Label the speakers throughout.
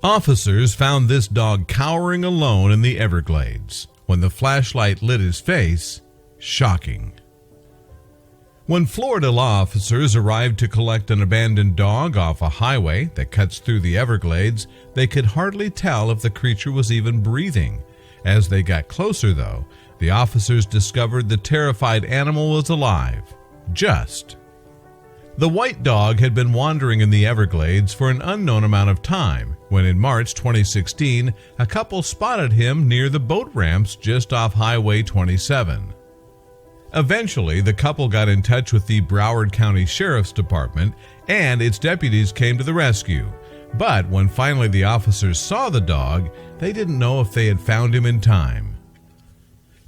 Speaker 1: Officers found this dog cowering alone in the Everglades. When the flashlight lit his face, shocking. When Florida law officers arrived to collect an abandoned dog off a highway that cuts through the Everglades, they could hardly tell if the creature was even breathing. As they got closer, though, the officers discovered the terrified animal was alive. Just. The white dog had been wandering in the Everglades for an unknown amount of time when in March 2016, a couple spotted him near the boat ramps just off Highway 27. Eventually, the couple got in touch with the Broward County Sheriff's Department and its deputies came to the rescue. But when finally the officers saw the dog, they didn't know if they had found him in time.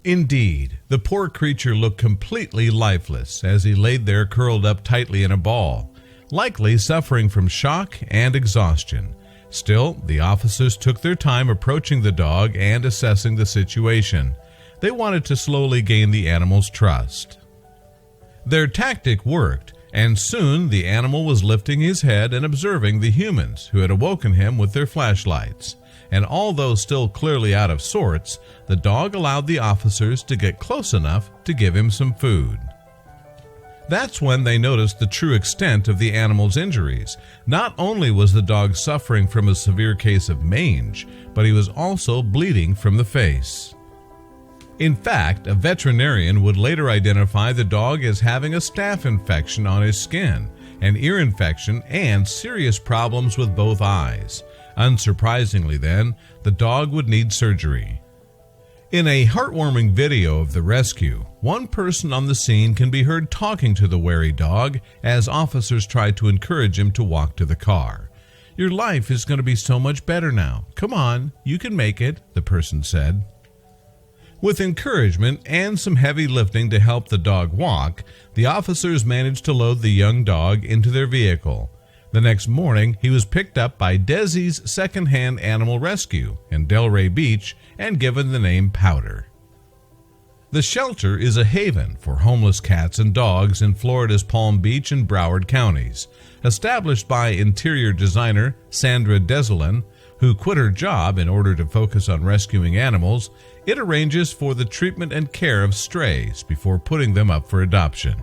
Speaker 1: Indeed, the poor creature looked completely lifeless as he laid there curled up tightly in a ball, likely suffering from shock and exhaustion. Still, the officers took their time approaching the dog and assessing the situation. They wanted to slowly gain the animal's trust. Their tactic worked, and soon the animal was lifting his head and observing the humans who had awoken him with their flashlights. And although still clearly out of sorts, the dog allowed the officers to get close enough to give him some food. That's when they noticed the true extent of the animal's injuries. Not only was the dog suffering from a severe case of mange, but he was also bleeding from the face. In fact, a veterinarian would later identify the dog as having a staph infection on his skin, an ear infection, and serious problems with both eyes. Unsurprisingly then, the dog would need surgery. In a heartwarming video of the rescue, one person on the scene can be heard talking to the wary dog as officers try to encourage him to walk to the car. "Your life is going to be so much better now. Come on, you can make it," the person said. With encouragement and some heavy lifting to help the dog walk, the officers managed to load the young dog into their vehicle. The next morning, he was picked up by Desi's second-hand animal rescue in Delray Beach and given the name Powder. The shelter is a haven for homeless cats and dogs in Florida's Palm Beach and Broward counties. Established by interior designer Sandra Desolin, who quit her job in order to focus on rescuing animals, it arranges for the treatment and care of strays before putting them up for adoption.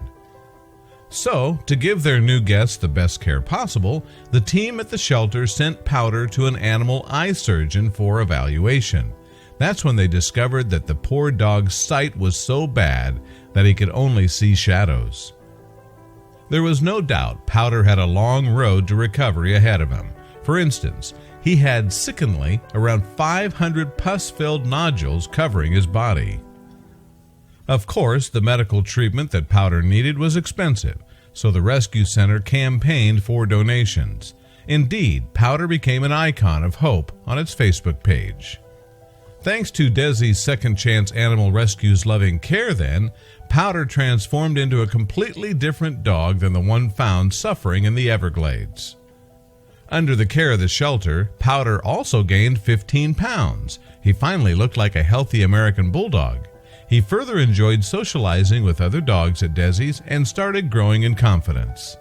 Speaker 1: So, to give their new guests the best care possible, the team at the shelter sent Powder to an animal eye surgeon for evaluation. That's when they discovered that the poor dog's sight was so bad that he could only see shadows. There was no doubt Powder had a long road to recovery ahead of him. For instance, he had sickeningly around 500 pus-filled nodules covering his body. Of course, the medical treatment that Powder needed was expensive, so the rescue center campaigned for donations. Indeed, Powder became an icon of hope on its Facebook page. Thanks to Desi's Second Chance Animal Rescue's loving care then, Powder transformed into a completely different dog than the one found suffering in the Everglades. Under the care of the shelter, Powder also gained 15 pounds. He finally looked like a healthy American bulldog. He further enjoyed socializing with other dogs at Desi's and started growing in confidence.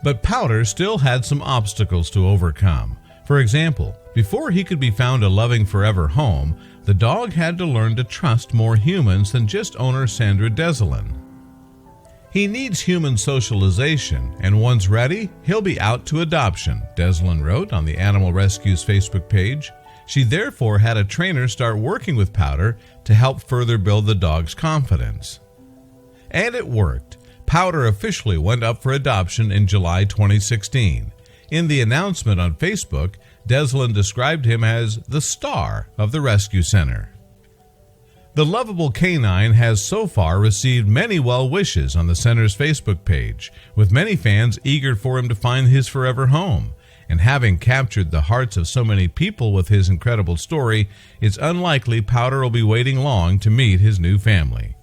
Speaker 1: But Powder still had some obstacles to overcome. For example, before he could be found a loving forever home, the dog had to learn to trust more humans than just owner Sandra Desolin. He needs human socialization, and once ready, he'll be out to adoption, Desolin wrote on the Animal Rescue's Facebook page. She therefore had a trainer start working with Powder to help further build the dog's confidence. And it worked. Powder officially went up for adoption in July 2016. In the announcement on Facebook, Desolin described him as the star of the rescue center. The lovable canine has so far received many well wishes on the center's Facebook page, with many fans eager for him to find his forever home. And having captured the hearts of so many people with his incredible story, it's unlikely Powder will be waiting long to meet his new family.